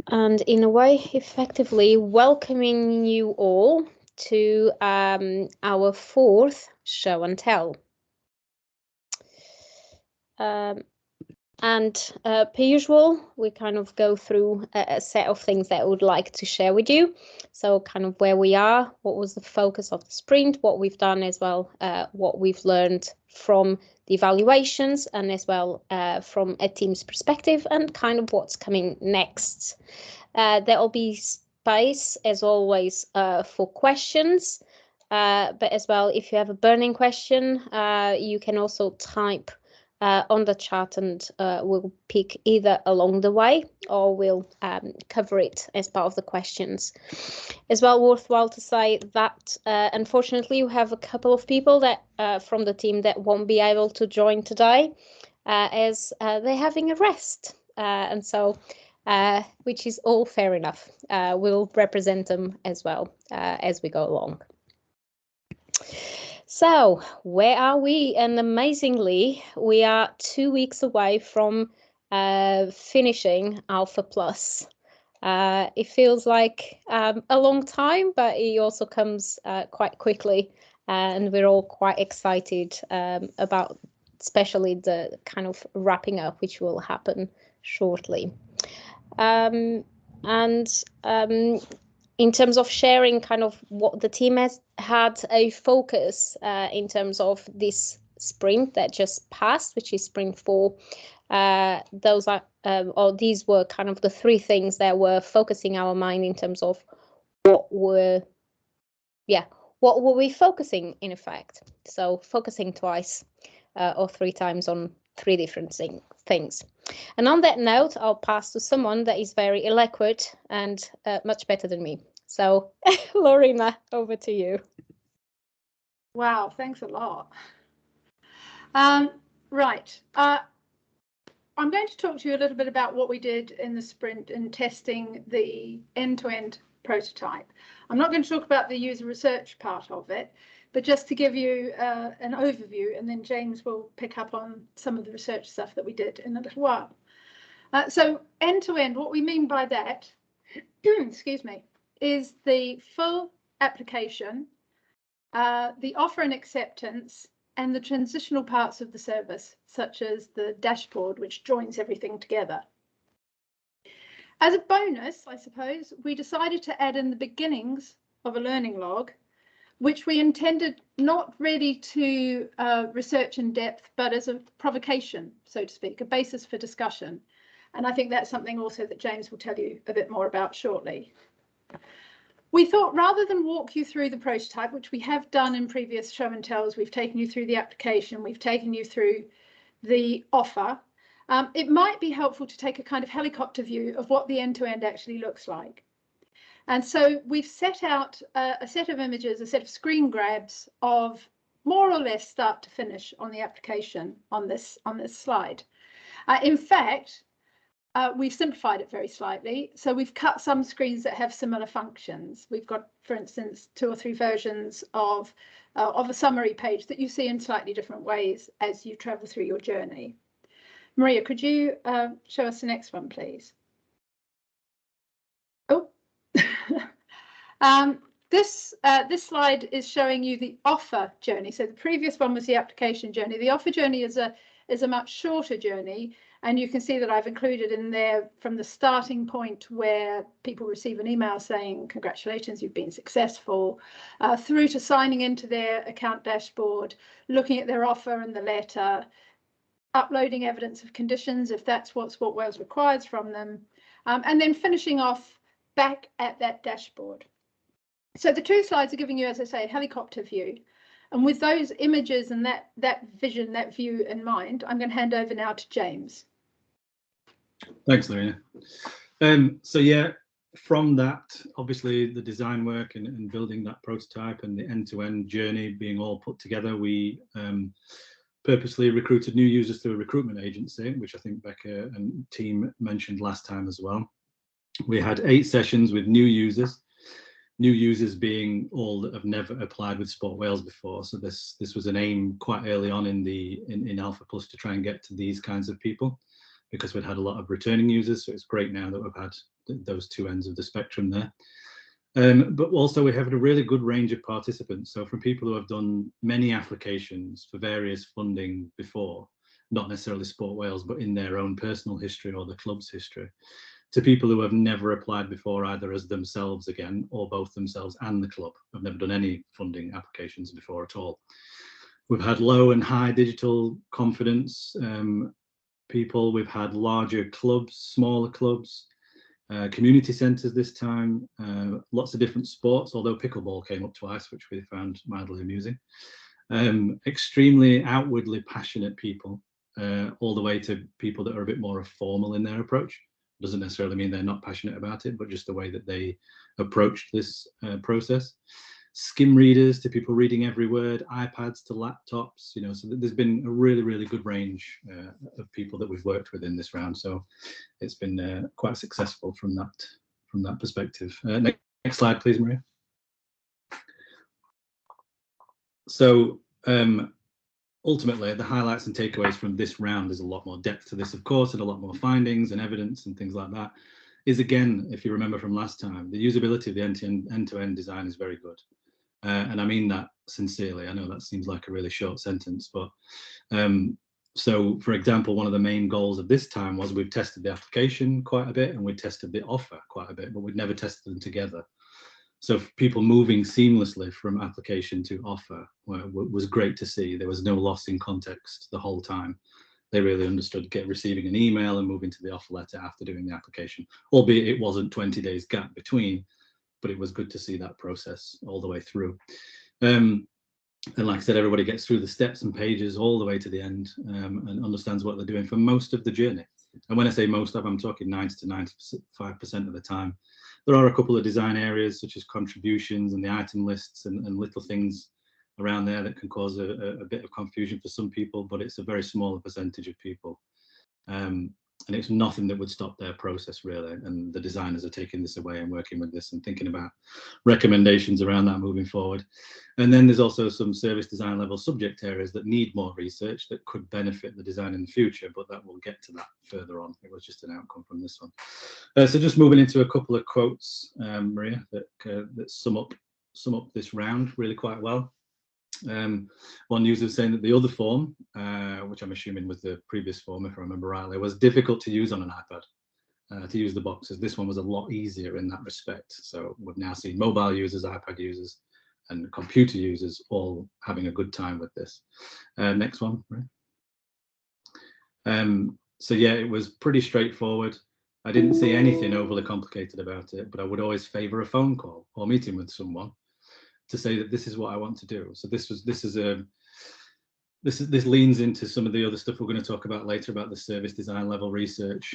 and in a way effectively welcoming you all to our fourth show and tell. And per usual, we kind of go through a set of things that I would like to share with you. So kind of where we are, what was the focus of the sprint, what we've done as well, what we've learned from the evaluations, and as well from a team's perspective, and kind of what's coming next. There will be space, as always, for questions. But as well, if you have a burning question, you can also type on the chat, and we'll pick either along the way or we'll cover it as part of the questions. As well, worthwhile to say that unfortunately we have a couple of people that from the team that won't be able to join today as they're having a rest, and so which is all fair enough. We'll represent them as well as we go along. So where are we? And amazingly, we are 2 weeks away from finishing Alpha Plus. It feels like a long time, but it also comes quite quickly, and we're all quite excited about especially the kind of wrapping up, which will happen shortly. In terms of sharing kind of what the team has had a focus in terms of this sprint that just passed, which is sprint 4, those are or these were kind of the 3 things that were focusing our mind in terms of what were we focusing in effect. So focusing twice or 3 times on 3 different things. And on that note, I'll pass to someone that is very eloquent and much better than me. So, Lorena, over to you. Wow, thanks a lot. Right. I'm going to talk to you a little bit about what we did in the sprint in testing the end-to-end prototype. I'm not going to talk about the user research part of it, but just to give you an overview, and then James will pick up on some of the research stuff that we did in a little while. So end-to-end, what we mean by that, excuse me, is the full application, the offer and acceptance, and the transitional parts of the service, such as the dashboard, which joins everything together. As a bonus, I suppose, we decided to add in the beginnings of a learning log, which we intended not really to research in depth, but as a provocation, so to speak, a basis for discussion. And I think that's something also that James will tell you a bit more about shortly. We thought rather than walk you through the prototype, which we have done in previous show and tells, we've taken you through the application, we've taken you through the offer, it might be helpful to take a kind of helicopter view of what the end-to-end actually looks like. And so we've set out a set of images, a set of screen grabs of more or less start to finish on the application on this slide. In fact, we've simplified it very slightly. So we've cut some screens that have similar functions. We've got, for instance, 2 or 3 versions of a summary page that you see in slightly different ways as you travel through your journey. Maria, could you show us the next one, please? Oh, this slide is showing you the offer journey. So the previous one was the application journey. The offer journey is a much shorter journey. And you can see that I've included in there from the starting point where people receive an email saying, congratulations, you've been successful, through to signing into their account dashboard, looking at their offer and the letter, uploading evidence of conditions if that's what Wales requires from them, and then finishing off back at that dashboard. So the 2 slides are giving you, as I say, a helicopter view. And with those images and that vision, that view in mind, I'm going to hand over now to James. Thanks, Lorena. So yeah, from that, obviously the design work and building that prototype and the end-to-end journey being all put together, we purposely recruited new users through a recruitment agency, which I think Becca and team mentioned last time as well. We had 8 sessions with new users being all that have never applied with Sport Wales before. So this was an aim quite early on in Alpha Plus to try and get to these kinds of people, because we'd had a lot of returning users. So it's great now that we've had those two ends of the spectrum there. But also we have a really good range of participants. So from people who have done many applications for various funding before, not necessarily Sport Wales, but in their own personal history or the club's history, to people who have never applied before, either as themselves again, or both themselves and the club, have never done any funding applications before at all. We've had low and high digital confidence people. We've had larger clubs, smaller clubs, community centres this time, lots of different sports, although pickleball came up twice, which we found mildly amusing. Extremely outwardly passionate people, all the way to people that are a bit more formal in their approach. Doesn't necessarily mean they're not passionate about it, but just the way that they approached this process. Skim readers to people reading every word, iPads to laptops, you know, so there's been a really, really good range of people that we've worked with in this round. So it's been quite successful from that perspective. Next slide, please, Maria. So ultimately, the highlights and takeaways from this round, there's a lot more depth to this, of course, and a lot more findings and evidence and things like that, is again, if you remember from last time, the usability of the end-to-end design is very good. And I mean that sincerely. I know that seems like a really short sentence, but so for example, one of the main goals of this time was we've tested the application quite a bit and we tested the offer quite a bit, but we'd never tested them together. So for people moving seamlessly from application to offer was great to see. There was no loss in context the whole time. They really understood receiving an email and moving to the offer letter after doing the application, albeit it wasn't 20 days gap between, but it was good to see that process all the way through. And like I said, everybody gets through the steps and pages all the way to the end and understands what they're doing for most of the journey. And when I say most of, I'm talking 90 to 95% of the time. There are a couple of design areas such as contributions and the item lists and little things around there that can cause a bit of confusion for some people, but it's a very small percentage of people. And it's nothing that would stop their process really. And the designers are taking this away and working with this and thinking about recommendations around that moving forward. And then there's also some service design level subject areas that need more research that could benefit the design in the future, but that we'll get to that further on. It was just an outcome from this one. So just moving into a couple of quotes, Maria, that sum up this round really quite well. One user saying that the other form, which I'm assuming was the previous form, if I remember rightly, was difficult to use on an iPad, to use the boxes. This one was a lot easier in that respect. So we've now seen mobile users, iPad users, and computer users all having a good time with this. Next one. So yeah, it was pretty straightforward. I didn't see anything overly complicated about it, but I would always favor a phone call or meeting with someone to say that this is what I want to do. So this leans into some of the other stuff we're going to talk about later about the service design level research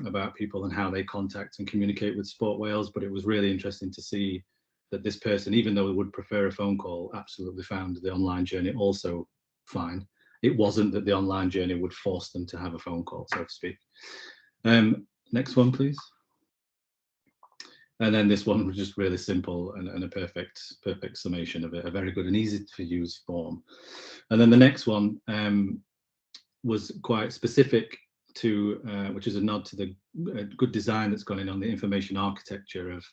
about people and how they contact and communicate with Sport Wales. But it was really interesting to see that this person, even though they would prefer a phone call, absolutely found the online journey also fine. It wasn't that the online journey would force them to have a phone call, so to speak. Next one, please. And then this one was just really simple and a perfect summation of it, a very good and easy to use form. And then the next one was quite specific to, which is a nod to the good design that's gone in on the information architecture of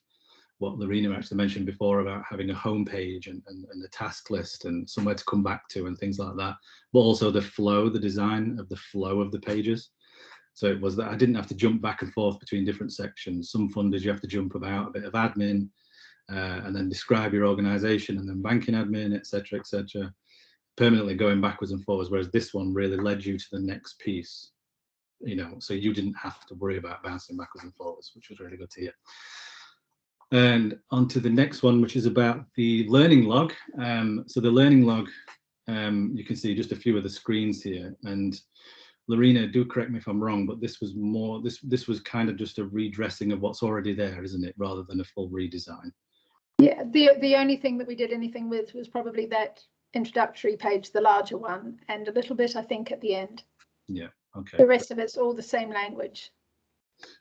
what Lorena actually mentioned before about having a home page and a task list and somewhere to come back to and things like that, but also the flow, the design of the flow of the pages. So it was that I didn't have to jump back and forth between different sections. Some funders you have to jump about a bit of admin and then describe your organization and then banking admin, etc., permanently going backwards and forwards, whereas this one really led you to the next piece, you know, so you didn't have to worry about bouncing backwards and forwards, which was really good to hear. And on to the next one, which is about the learning log. So the learning log, you can see just a few of the screens here, and Lorena, do correct me if I'm wrong, but this was more, this was kind of just a redressing of what's already there, isn't it, rather than a full redesign? Yeah, the only thing that we did anything with was probably that introductory page, the larger one, and a little bit, I think, at the end. Yeah, okay. The rest of it's all the same language.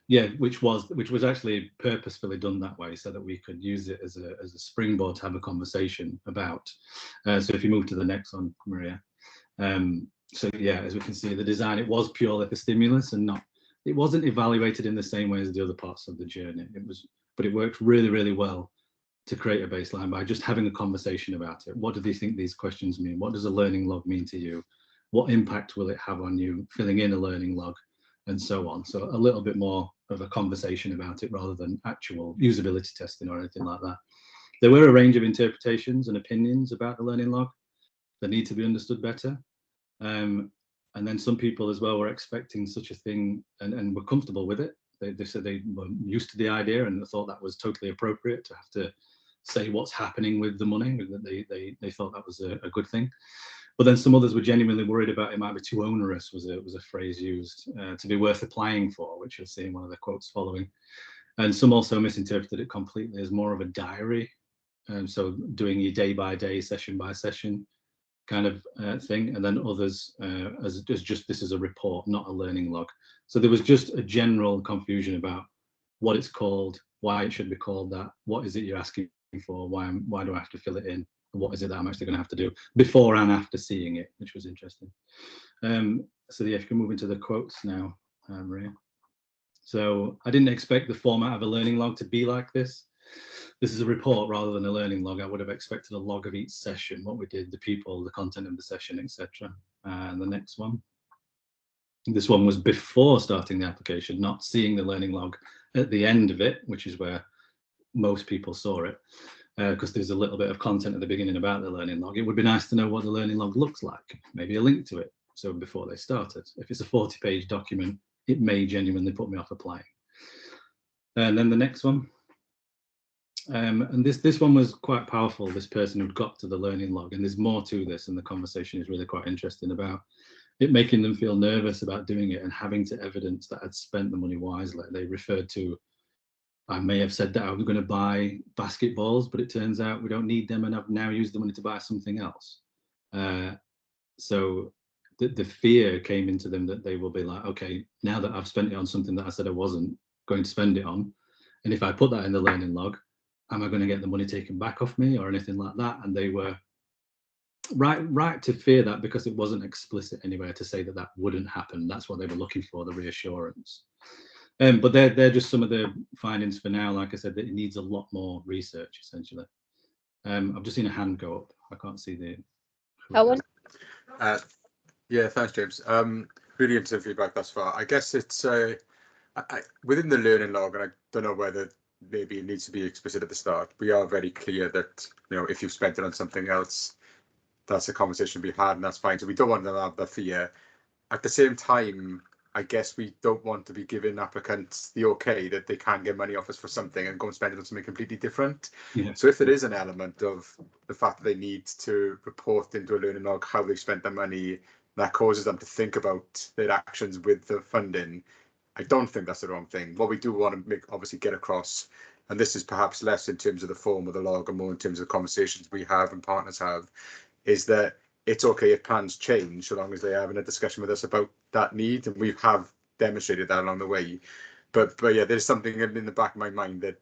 Yeah, which was actually purposefully done that way so that we could use it as a springboard to have a conversation about. So if you move to the next one, Maria. So yeah, as we can see, the design, it was purely for stimulus and it wasn't evaluated in the same way as the other parts of the journey. But it worked really, really well to create a baseline by just having a conversation about it. What do you think these questions mean? What does a learning log mean to you? What impact will it have on you? Filling in a learning log, and so on. So a little bit more of a conversation about it rather than actual usability testing or anything like that. There were a range of interpretations and opinions about the learning log that need to be understood better. And then some people as well were expecting such a thing and were comfortable with it. They said they were used to the idea and thought that was totally appropriate to have to say what's happening with the money. They thought that was a good thing. But then some others were genuinely worried about it might be too onerous, was a phrase used, to be worth applying for, which you'll see in one of the quotes following. And some also misinterpreted it completely as more of a diary. So doing your day by day, session by session kind of thing. And then others as just this is a report, not a learning log. So there was just a general confusion about what it's called, why it should be called that, what is it you're asking for, why do I have to fill it in, and what is it that I'm actually going to have to do before and after seeing it, which was interesting. So yeah, if you can move into the quotes now, Maria. So I didn't expect the format of a learning log to be like this. This is a report rather than a learning log. I would have expected a log of each session, what we did, the people, the content of the session, etc. And the next one. This one was before starting the application, not seeing the learning log at the end of it, which is where most people saw it, because there's a little bit of content at the beginning about the learning log. It would be nice to know what the learning log looks like, maybe a link to it. So before they started, if it's a 40-page document, it may genuinely put me off applying. And then the next one. And this one was quite powerful, this person who'd got to the learning log, and there's more to this, and the conversation is really quite interesting about it making them feel nervous about doing it and having to evidence that I'd spent the money wisely. They referred to, I may have said that I was going to buy basketballs, but it turns out we don't need them and I've now used the money to buy something else. So the fear came into them that they will be like, okay, now that I've spent it on something that I said I wasn't going to spend it on, and if I put that in the learning log, am I going to get the money taken back off me or anything like that? And they were right to fear that, because it wasn't explicit anywhere to say that that wouldn't happen. That's what they were looking for, the reassurance. But they're just some of the findings for now. Like I said, that it needs a lot more research, essentially. I've just seen a hand go up. I can't see the... Owen? Yeah, thanks, James. Really interesting feedback thus far. I guess it's within the learning log, and I don't know whether maybe it needs to be explicit at the start. We are very clear that, you know, if you've spent it on something else, that's a conversation to be had, and that's fine. So we don't want them to have the fear. At the same time, I guess we don't want to be giving applicants the okay that they can get money off us for something and go and spend it on something completely different. Yeah. So if there is an element of the fact that they need to report into a learning log how they spent their money, that causes them to think about their actions with the funding, I don't think that's the wrong thing. What we do want to obviously get across, and this is perhaps less in terms of the form of the log and more in terms of conversations we have and partners have, is that it's okay if plans change so long as they're having a discussion with us about that need, and we have demonstrated that along the way. But yeah, there's something in the back of my mind that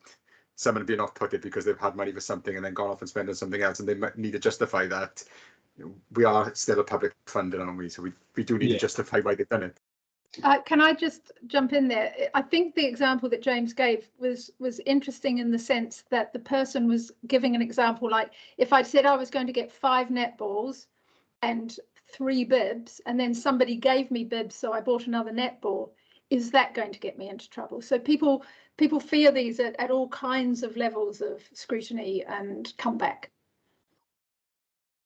someone being off-putted because they've had money for something and then gone off and spent on something else, and they might need to justify that. We are still a public funder, aren't we? So we do need to justify why they've done it. Can I just jump in there? I think the example that James gave was interesting in the sense that the person was giving an example like, if I'd said I was going to get 5 netballs and 3 bibs, and then somebody gave me bibs, so I bought another netball, is that going to get me into trouble? So people fear these at all kinds of levels of scrutiny and comeback.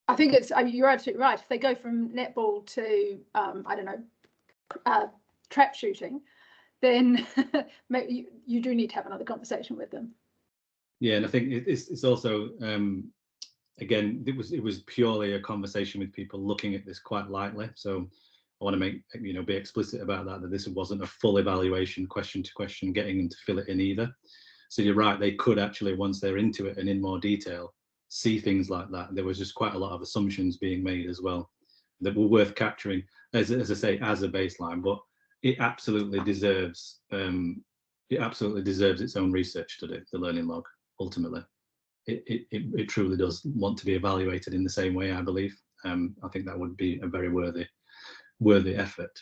I think it's, you're absolutely right. If they go from netball to I don't know, trap shooting, then you do need to have another conversation with them. Yeah, and I think it's also again, it was purely a conversation with people looking at this quite lightly. So I want to make, be explicit about that this wasn't a full evaluation, question to question, getting them to fill it in either. So you're right, they could actually, once they're into it and in more detail, see things like that. There was just quite a lot of assumptions being made as well that were worth capturing, as I say, as a baseline. But it absolutely deserves its own research study, the learning log. Ultimately, it truly does want to be evaluated in the same way, I believe. I think that would be a very worthy effort.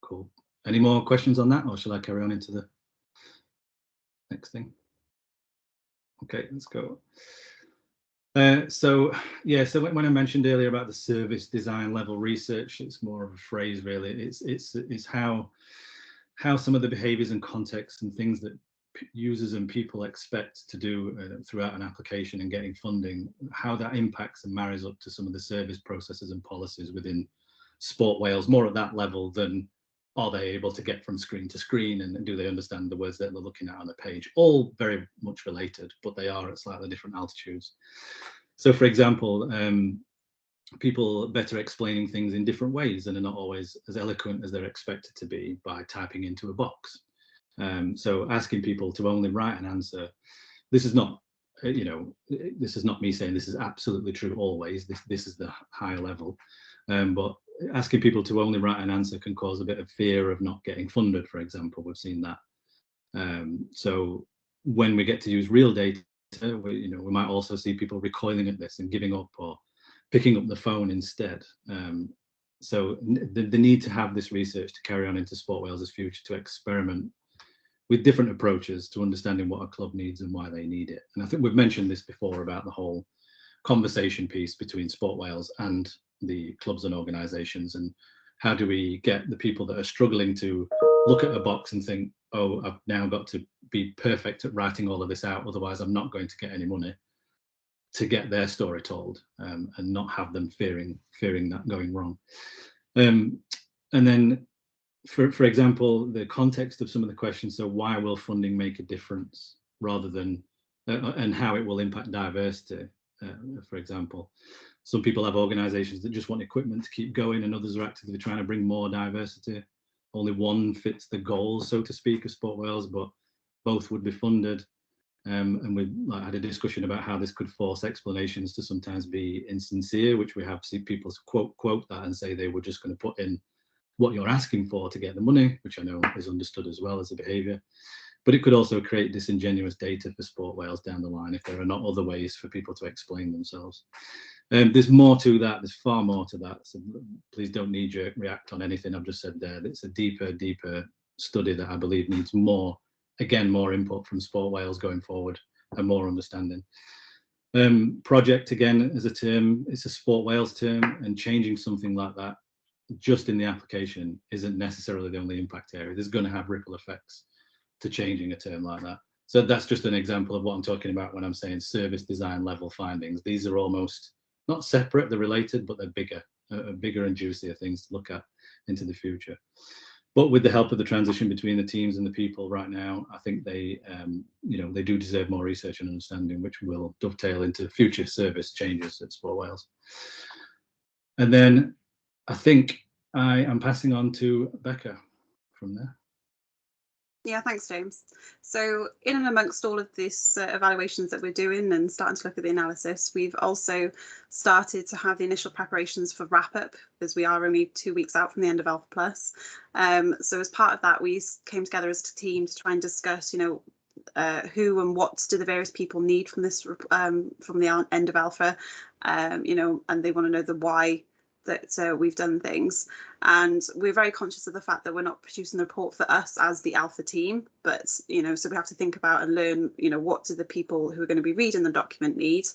Cool. Any more questions on that, or shall I carry on into the next thing? Okay, let's go. So when I mentioned earlier about the service design level research, it's more of a phrase really. It's how some of the behaviors and contexts and things that users and people expect to do throughout an application and getting funding, how that impacts and marries up to some of the service processes and policies within Sport Wales, more at that level than are they able to get from screen to screen, and do they understand the words that they're looking at on the page? All very much related, but they are at slightly different altitudes. So for example, people better explaining things in different ways and are not always as eloquent as they're expected to be by typing into a box. So asking people to only write an answer, this is not, this is not me saying this is absolutely true always, this is the higher level, but asking people to only write an answer can cause a bit of fear of not getting funded, for example. We've seen that. So when we get to use real data, we might also see people recoiling at this and giving up or picking up the phone instead. So the need to have this research to carry on into Sport Wales' future, to experiment with different approaches to understanding what a club needs and why they need it. And I think we've mentioned this before about the whole conversation piece between Sport Wales and the clubs and organisations, and how do we get the people that are struggling to look at a box and think, oh, I've now got to be perfect at writing all of this out, otherwise I'm not going to get any money, to get their story told, and not have them fearing that going wrong. And then for example, the context of some of the questions, so why will funding make a difference, rather than and how it will impact diversity. For example, some people have organisations that just want equipment to keep going, and others are actively trying to bring more diversity. Only one fits the goals, so to speak, of Sport Wales, but both would be funded. And we had a discussion about how this could force explanations to sometimes be insincere, which we have seen people quote that and say they were just going to put in what you're asking for to get the money, which I know is understood as well as a behaviour. But it could also create disingenuous data for Sport Wales down the line if there are not other ways for people to explain themselves. There's more to that, there's far more to that, so please don't knee-jerk react on anything I've just said there. It's a deeper study that I believe needs more input from Sport Wales going forward and more understanding. Project, again, as a term, it's a Sport Wales term, and changing something like that just in the application isn't necessarily the only impact area. There's going to have ripple effects to changing a term like that. So that's just an example of what I'm talking about when I'm saying service design level findings. These are almost not separate, they're related, but they're bigger and juicier things to look at into the future. But with the help of the transition between the teams and the people right now, I think they, they do deserve more research and understanding, which will dovetail into future service changes at Sport Wales. And then I think I am passing on to Becca from there. Yeah, thanks, James. So in and amongst all of these evaluations that we're doing and starting to look at the analysis, we've also started to have the initial preparations for wrap-up, because we are only 2 weeks out from the end of Alpha Plus. So as part of that, we came together as a team to try and discuss, who and what do the various people need from this, from the end of Alpha, and they want to know the why that we've done things. And we're very conscious of the fact that we're not producing the report for us as the Alpha team, but so we have to think about and learn, what do the people who are going to be reading the document need.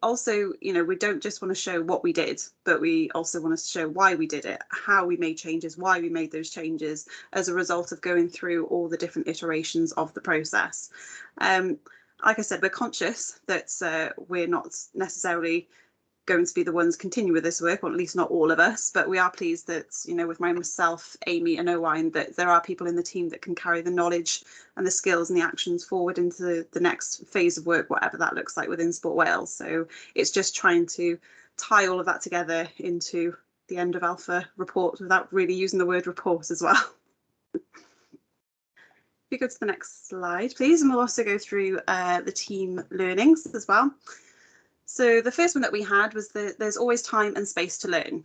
Also, we don't just want to show what we did, but we also want to show why we did it, how we made changes, why we made those changes as a result of going through all the different iterations of the process. Like I said, we're conscious that we're not necessarily going to be the ones continue with this work, or at least not all of us, but we are pleased that, with myself, Amy and Owain, that there are people in the team that can carry the knowledge and the skills and the actions forward into the next phase of work, whatever that looks like within Sport Wales. So it's just trying to tie all of that together into the end of Alpha report without really using the word report as well. If you go to the next slide, please, and we'll also go through the team learnings as well. So the first one that we had was that there's always time and space to learn.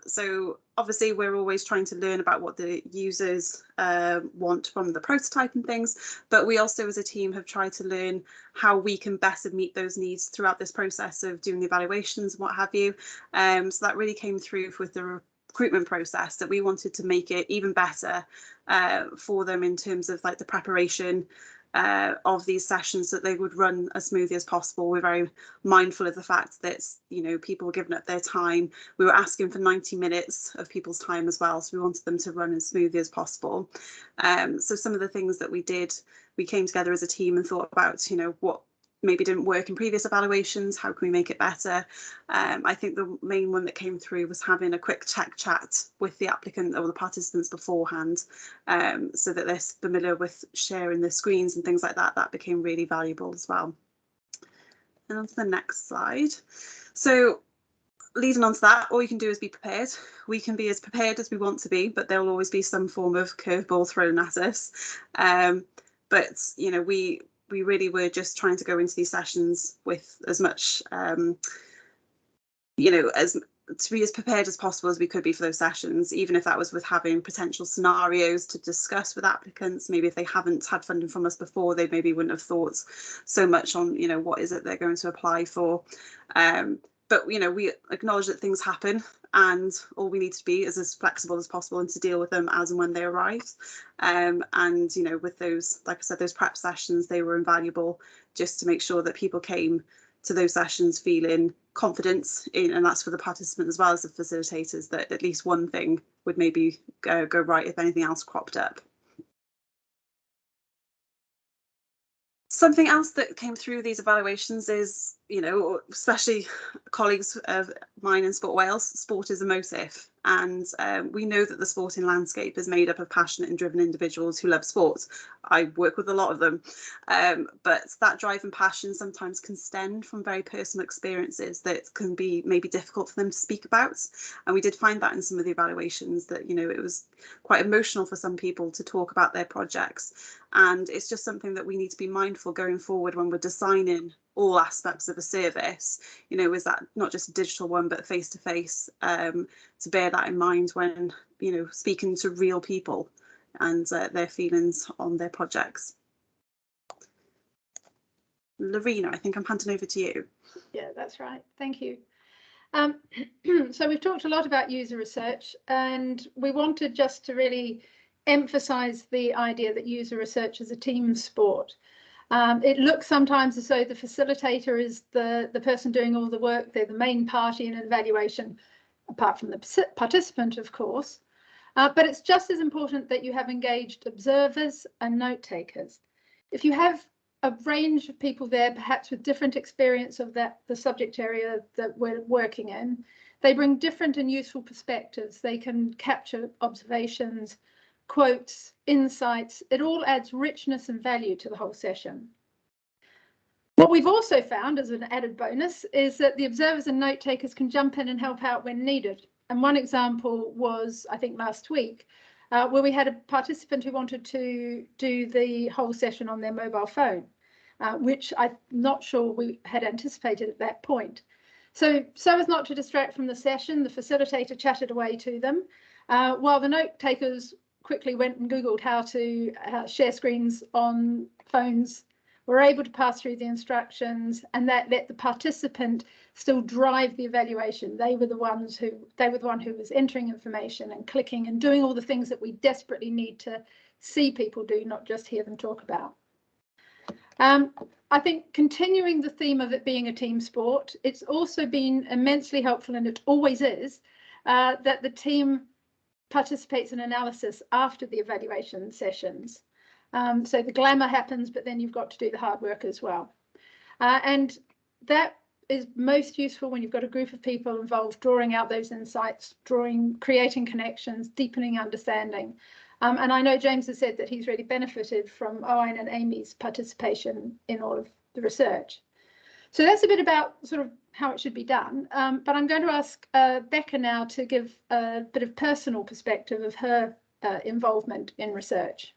So obviously we're always trying to learn about what the users want from the prototype and things, but we also as a team have tried to learn how we can better meet those needs throughout this process of doing the evaluations and what have you. So that really came through with the recruitment process, that we wanted to make it even better for them in terms of like the preparation of these sessions, that they would run as smoothly as possible. We're very mindful of the fact that, you know, people were giving up their time. We were asking for 90 minutes of people's time as well, so we wanted them to run as smoothly as possible. So some of the things that we did, we came together as a team and thought about, you know, what maybe didn't work in previous evaluations, how can we make it better? I think the main one that came through was having a quick tech chat with the applicant or the participants beforehand, so that they're familiar with sharing their screens and things like that. That became really valuable as well. And on to the next slide. So leading on to that, all you can do is be prepared. We can be as prepared as we want to be, but there will always be some form of curveball thrown at us. But, you know, we really were just trying to go into these sessions with as much, you know, to be as prepared as possible as we could be for those sessions, even if that was with having potential scenarios to discuss with applicants. Maybe if they haven't had funding from us before, they maybe wouldn't have thought so much on, you know, what is it they're going to apply for. But, you know, we acknowledge that things happen, and all we need to be is as flexible as possible and to deal with them as and when they arrive. And, you know, with those, like I said, those prep sessions, they were invaluable just to make sure that people came to those sessions feeling confident in, and that's for the participant as well as the facilitators, that at least one thing would maybe go right if anything else cropped up. Something else that came through these evaluations is, you know, especially colleagues of mine in Sport Wales, sport is emotive. And we know that the sporting landscape is made up of passionate and driven individuals who love sport. I work with a lot of them, but that drive and passion sometimes can stem from very personal experiences that can be maybe difficult for them to speak about. And we did find that in some of the evaluations, that, you know, it was quite emotional for some people to talk about their projects. And it's just something that we need to be mindful going forward when we're designing all aspects of a service. You know, is that not just a digital one, but face to face, to bear that in mind when, you know, speaking to real people and their feelings on their projects. Lorena, I think I'm handing over to you. Yeah, that's right. Thank you. So we've talked a lot about user research, and we wanted just to really emphasize the idea that user research is a team sport. It looks sometimes as though the facilitator is the person doing all the work. They're the main party in an evaluation, apart from the participant, of course. But it's just as important that you have engaged observers and note takers. If you have a range of people there, perhaps with different experience of the subject area that we're working in, they bring different and useful perspectives. They can capture observations, quotes, insights. It all adds richness and value to the whole session. What we've also found as an added bonus is that the observers and note takers can jump in and help out when needed. And one example was, I think, last week, where we had a participant who wanted to do the whole session on their mobile phone, which I'm not sure we had anticipated at that point. So as not to distract from the session, the facilitator chatted away to them, while the note takers quickly went and Googled how to share screens on phones, were able to pass through the instructions, and that let the participant still drive the evaluation. They were the one who was entering information and clicking and doing all the things that we desperately need to see people do, not just hear them talk about. I think continuing the theme of it being a team sport, it's also been immensely helpful, and it always is, that the team participates in analysis after the evaluation sessions. So the glamour happens, but then you've got to do the hard work as well. And that is most useful when you've got a group of people involved, drawing out those insights, creating connections, deepening understanding. And I know James has said that he's really benefited from Owen and Amy's participation in all of the research. So that's a bit about sort of how it should be done. But I'm going to ask Becca now to give a bit of personal perspective of her involvement in research.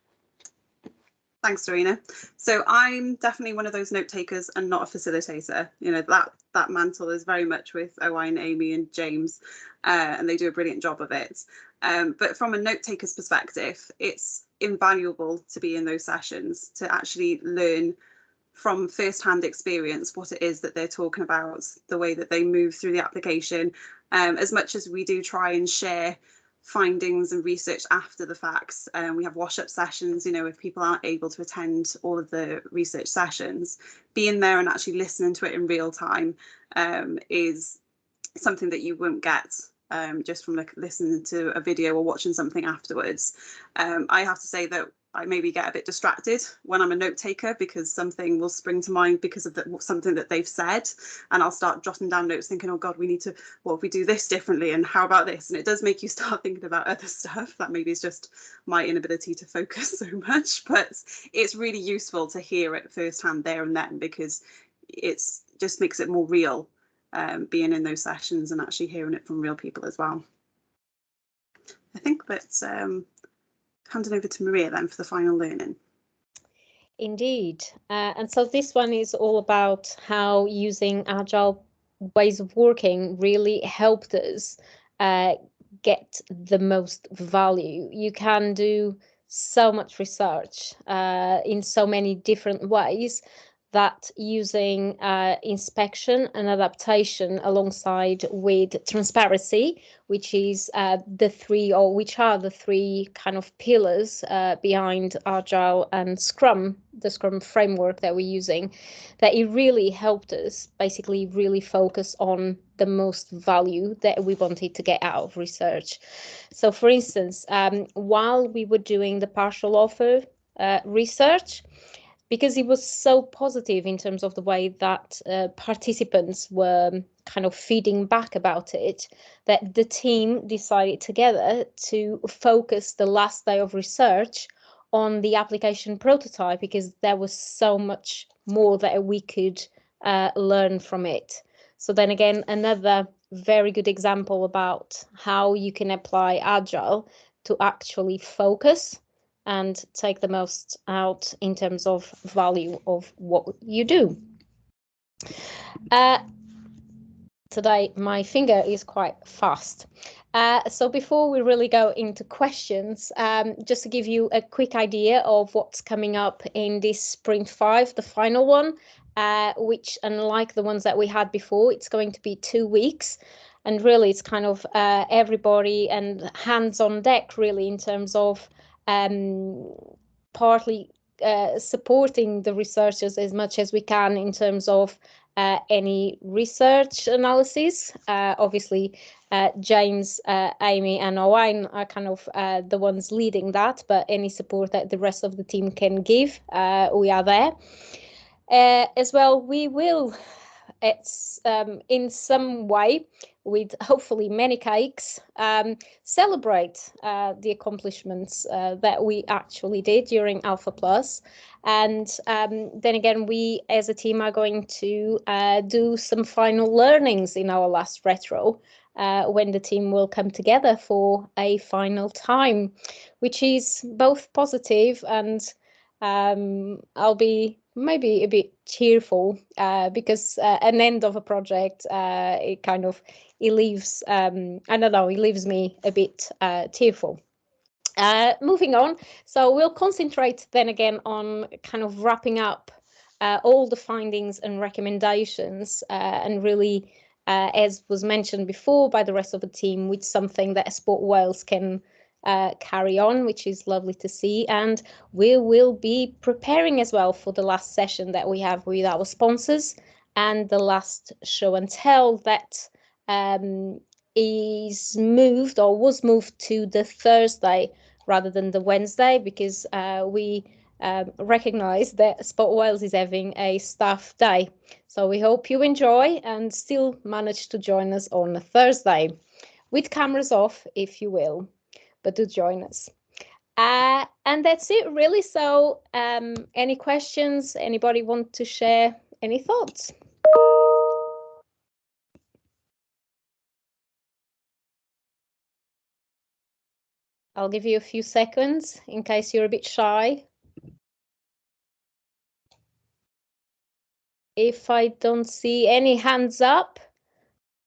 Thanks, Dorina. So I'm definitely one of those note takers and not a facilitator. You know, that mantle is very much with Owen, Amy and James, and they do a brilliant job of it. But from a note taker's perspective, it's invaluable to be in those sessions, to actually learn from first-hand experience what it is that they're talking about, the way that they move through the application, As much as we do try and share findings and research after the facts, we have wash-up sessions, you know, if people aren't able to attend all of the research sessions, being there and actually listening to it in real time is something that you won't get just from like listening to a video or watching something afterwards. I have to say that I maybe get a bit distracted when I'm a note taker, because something will spring to mind because of something that they've said, and I'll start jotting down notes thinking, oh God, we need to, what if we do this differently, and how about this? And it does make you start thinking about other stuff. That maybe is just my inability to focus so much, but it's really useful to hear it firsthand there and then, because it's just makes it more real, being in those sessions and actually hearing it from real people as well. I think that's handing over to Maria then for the final learning. Indeed. And so this one is all about how using agile ways of working really helped us get the most value. You can do so much research in so many different ways, that using inspection and adaptation alongside with transparency, which is which are the three kind of pillars behind Agile and Scrum, the Scrum framework that we're using, that it really helped us basically really focus on the most value that we wanted to get out of research. So for instance, while we were doing the partial offer research, because it was so positive in terms of the way that participants were kind of feeding back about it, that the team decided together to focus the last day of research on the application prototype, because there was so much more that we could learn from it. So then again, another very good example about how you can apply Agile to actually focus and take the most out in terms of value of what you do. Today, my finger is quite fast. So before we really go into questions, just to give you a quick idea of what's coming up in this Sprint 5, the final one, which, unlike the ones that we had before, it's going to be 2 weeks. And really, it's kind of everybody and hands on deck, really, in terms of partly supporting the researchers as much as we can in terms of any research analysis. Obviously, James, Amy and Owain are kind of the ones leading that, but any support that the rest of the team can give, we are there. As well, we will, in some way, with hopefully many cakes, celebrate the accomplishments that we actually did during Alpha Plus. And then again, we as a team are going to do some final learnings in our last retro, when the team will come together for a final time, which is both positive and I'll be maybe a bit cheerful, because an end of a project, it leaves, I don't know, it leaves me a bit tearful. Moving on, so we'll concentrate then again on kind of wrapping up all the findings and recommendations, and really, as was mentioned before by the rest of the team, with something that Sport Wales can carry on, which is lovely to see. And we will be preparing as well for the last session that we have with our sponsors, and the last show and tell that is moved or was moved to the Thursday rather than the Wednesday, because we recognise that Sport Wales is having a staff day. So we hope you enjoy and still manage to join us on a Thursday, with cameras off if you will, but do join us. And that's it really. So any questions? Anybody want to share any thoughts? I'll give you a few seconds in case you're a bit shy. If I don't see any hands up.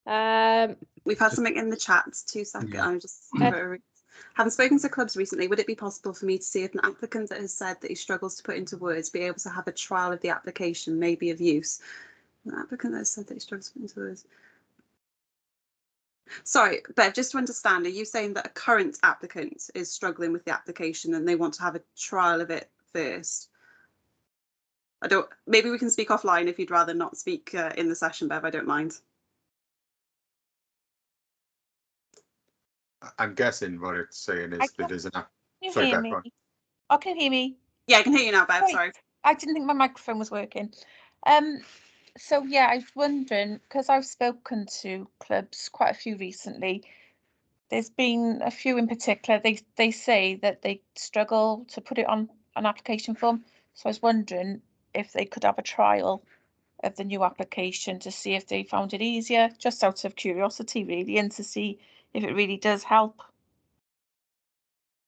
We've had something in the chat, 2 seconds. I'm just having spoken to clubs recently, would it be possible for me to see if an applicant that has said that he struggles to put into words be able to have a trial of the application may be of use? An applicant that has said that he struggles to put into words. Sorry, Bev, just to understand, are you saying that a current applicant is struggling with the application and they want to have a trial of it first? Maybe we can speak offline if you'd rather not speak in the session, Bev, I don't mind. I'm guessing what it's saying is that there's an app. Can you Sorry, hear Beth, me? go on. Oh, can you hear me? Yeah, I can hear you now, Bev, sorry. I didn't think my microphone was working. So yeah, I was wondering, because I've spoken to clubs, quite a few recently. There's been a few in particular, they say that they struggle to put it on an application form. So I was wondering if they could have a trial of the new application to see if they found it easier, just out of curiosity really, and to see if it really does help.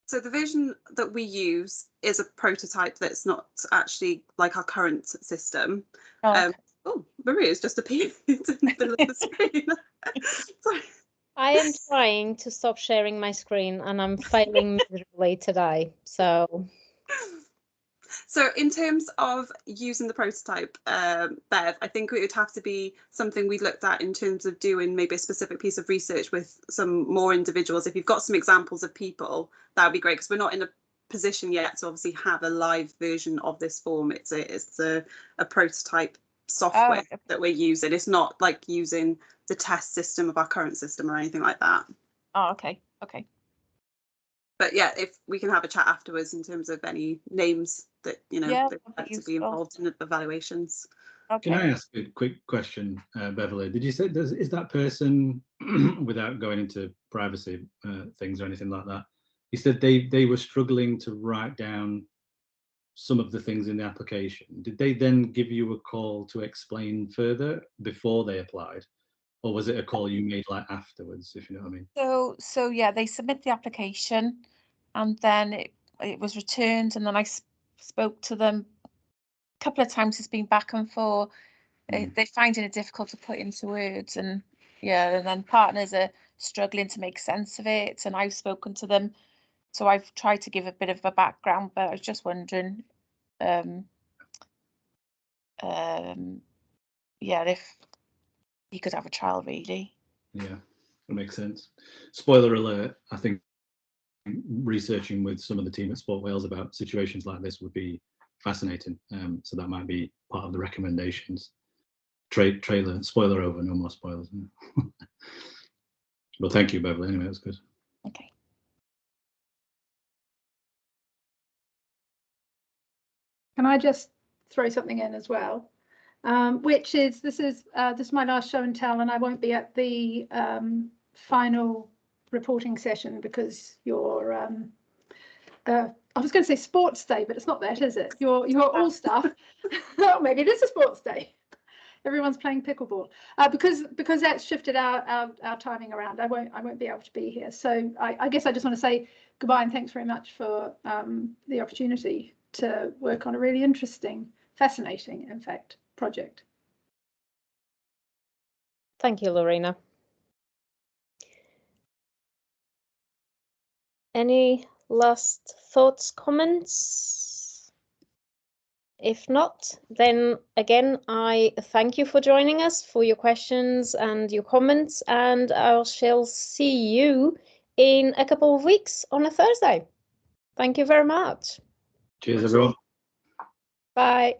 So the version that we use is a prototype that's not actually like our current system. Oh, okay. Oh, Maria's just appeared in the middle of the screen. Sorry. I am trying to stop sharing my screen and I'm failing miserably today. So in terms of using the prototype, Bev, I think it would have to be something we looked at in terms of doing maybe a specific piece of research with some more individuals. If you've got some examples of people, that would be great, because we're not in a position yet to obviously have a live version of this form. It's a prototype software that we're using. It's not like using the test system of our current system or anything like that. Oh, okay. But yeah, if we can have a chat afterwards in terms of any names that that like to be involved in evaluations. Okay. Can I ask a quick question, Beverly? Did you say is that person, without going into privacy things or anything like that, you said they were struggling to write down some of the things in the application? Did they then give you a call to explain further before they applied, or was it a call you made like afterwards, if you know what I mean? So yeah, they submit the application, and then it was returned, and then I spoke to them a couple of times. It's been back and forth. They're finding it difficult to put into words, and yeah, and then partners are struggling to make sense of it, and I've spoken to them, so I've tried to give a bit of a background, but I was just wondering yeah, if you could have a trial really. Yeah, that makes sense. Spoiler alert, I think researching with some of the team at Sport Wales about situations like this would be fascinating. So that might be part of the recommendations. Trailer, spoiler over, no more spoilers. Well, thank you, Beverly. Anyway, that's good. Okay. Can I just throw something in as well? Which is this is my last show and tell, and I won't be at the final reporting session because you're I was going to say sports day, but it's not that, is it? You're all staff. Oh, maybe it is a sports day. Everyone's playing pickleball because that's shifted our timing around. I won't be able to be here. So I guess I just want to say goodbye and thanks very much for the opportunity to work on a really interesting, fascinating, in fact, project. thank you, Lorena. Any last thoughts, comments? If not, then again, I thank you for joining us, for your questions and your comments, and I shall see you in a couple of weeks on a Thursday. Thank you very much. Cheers, everyone. Bye.